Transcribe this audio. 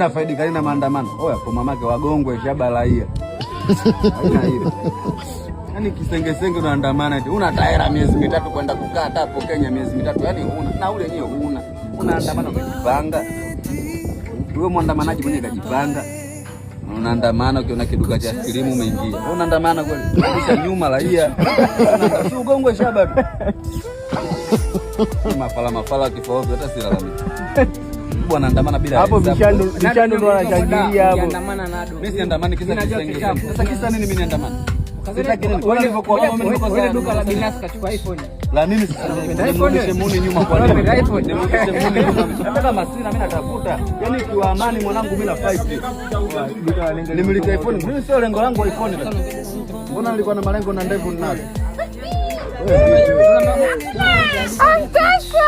nafaidika na maandamano. Oya kwa mamake wagongwe shaba raia. Haina hiyo. Yaani kisengesenge unaandamana eti una taera miezi mitatu kwenda kukaa hapo Kenya miezi mitatu. Yaani una na ule yenyewe una. Unaandamana umejipanga. Wewe mwandamanaji mwenyewe kajipanga. Unaandamana ukiona kiduka cha askirimu umeingia. Unaandamana kweli. Kisha nyuma raia. Si ugongwe shaba tu. Mafala kifao hata si lalamika. Bwana andamana bila hapo vishando ndo wanachangilia hapo. Mimi siandamani kisa kisenge. Sasa kisa nini mimi niandamana? Sitaki nini? Kwa nini kwa duka la binafsi kachukua iPhone? La nini sasa? iPhone muni nyuma kwa nini? iPhone muni nyuma. Hata masina mimi natafuta. Yaani kwa amani mwanangu mimi na fight. Nimiliki iPhone. Mimi sio lengo langu iPhone basi. Mbona nilikuwa na malengo na ndevu ninazo? Antasa!